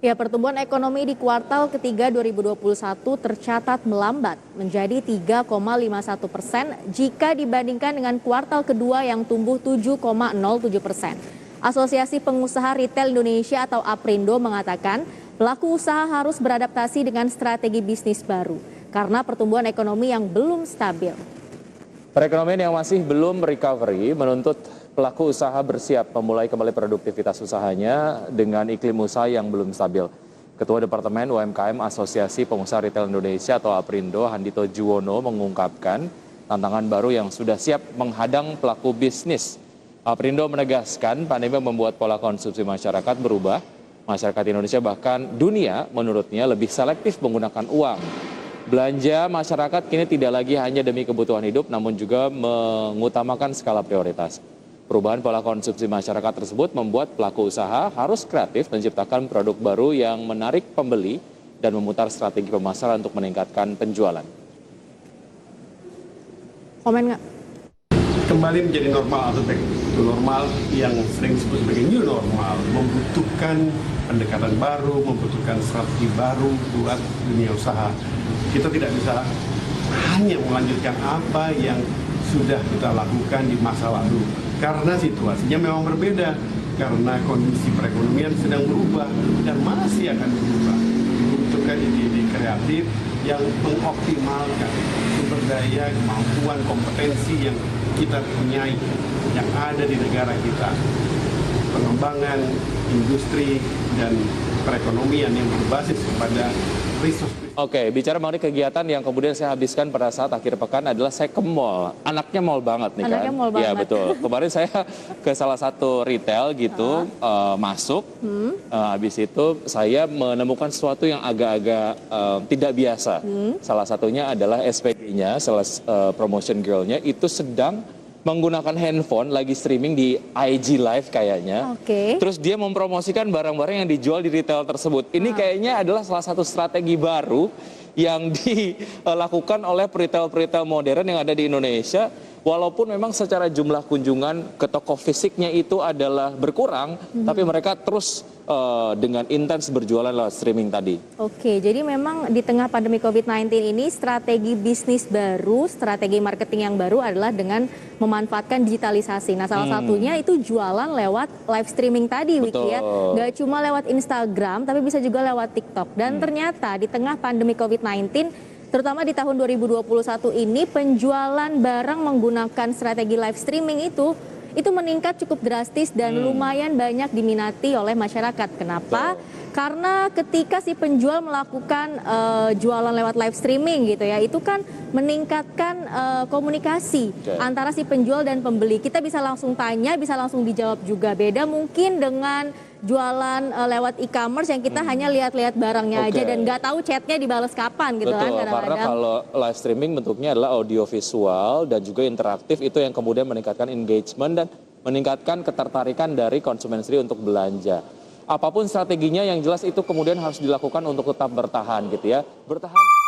Ya, pertumbuhan ekonomi di kuartal ketiga 2021 tercatat melambat menjadi 3,51% jika dibandingkan dengan kuartal kedua yang tumbuh 7,07%. Asosiasi Pengusaha Retail Indonesia atau APRindo mengatakan pelaku usaha harus beradaptasi dengan strategi bisnis baru karena pertumbuhan ekonomi yang belum stabil. Perekonomian yang masih belum recovery menuntut pelaku usaha bersiap memulai kembali produktivitas usahanya dengan iklim usaha yang belum stabil. Ketua Departemen UMKM Asosiasi Pengusaha Retail Indonesia atau APRindo, Handito Juwono mengungkapkan tantangan baru yang sudah siap menghadang pelaku bisnis. APRindo menegaskan pandemi membuat pola konsumsi masyarakat berubah. Masyarakat Indonesia bahkan dunia menurutnya lebih selektif menggunakan uang. Belanja masyarakat kini tidak lagi hanya demi kebutuhan hidup, namun juga mengutamakan skala prioritas. Perubahan pola konsumsi masyarakat tersebut membuat pelaku usaha harus kreatif menciptakan produk baru yang menarik pembeli dan memutar strategi pemasaran untuk meningkatkan penjualan. Komen nggak? Kembali menjadi normal atau back to normal yang sering disebut sebagai new normal membutuhkan pendekatan baru, membutuhkan strategi baru buat dunia usaha. Kita tidak bisa hanya melanjutkan apa yang sudah kita lakukan di masa lalu karena situasinya memang berbeda, karena kondisi perekonomian sedang berubah dan masih akan berubah. Membutuhkan ide-ide kreatif yang mengoptimalkan sumber daya, kemampuan, kompetensi yang kita punyai, yang ada di negara kita. Pengembangan industri dan perekonomian yang berbasis kepada resource. Oke, bicara mengenai kegiatan yang kemudian saya habiskan pada saat akhir pekan adalah saya ke mall. Anaknya mall banget nih kan. Anaknya mall banget. Iya betul. Kemarin saya ke salah satu retail gitu, masuk. Habis itu saya menemukan sesuatu yang agak-agak tidak biasa. Salah satunya adalah SPG-nya, Sales Promotion Girl-nya itu sedang menggunakan handphone lagi streaming di IG Live kayaknya. Oke. Terus dia mempromosikan barang-barang yang dijual di retail tersebut. Ini kayaknya adalah salah satu strategi baru yang dilakukan oleh peritel-peritel modern yang ada di Indonesia. Walaupun memang secara jumlah kunjungan ke toko fisiknya itu adalah berkurang, tapi mereka terus dengan intens berjualan lewat streaming tadi. Oke, jadi memang di tengah pandemi COVID-19 ini strategi bisnis baru, strategi marketing yang baru adalah dengan memanfaatkan digitalisasi. Nah, salah satunya itu jualan lewat live streaming tadi, Wiki ya. Nggak cuma lewat Instagram, tapi bisa juga lewat TikTok. Dan ternyata di tengah pandemi COVID-19, terutama di tahun 2021 ini, penjualan barang menggunakan strategi live streaming itu meningkat cukup drastis dan lumayan banyak diminati oleh masyarakat. Kenapa? Karena ketika si penjual melakukan jualan lewat live streaming gitu ya, itu kan meningkatkan komunikasi antara si penjual dan pembeli. Kita bisa langsung tanya, bisa langsung dijawab juga. Beda mungkin dengan jualan lewat e-commerce yang kita hanya lihat-lihat barangnya aja dan nggak tahu chatnya dibalas kapan gitu. Betul, kan kadang-kadang. karena kalau live streaming bentuknya adalah audio visual dan juga interaktif, itu yang kemudian meningkatkan engagement dan meningkatkan ketertarikan dari konsumen sendiri untuk belanja. Apapun strateginya yang jelas itu kemudian harus dilakukan untuk tetap bertahan gitu ya. Bertahan.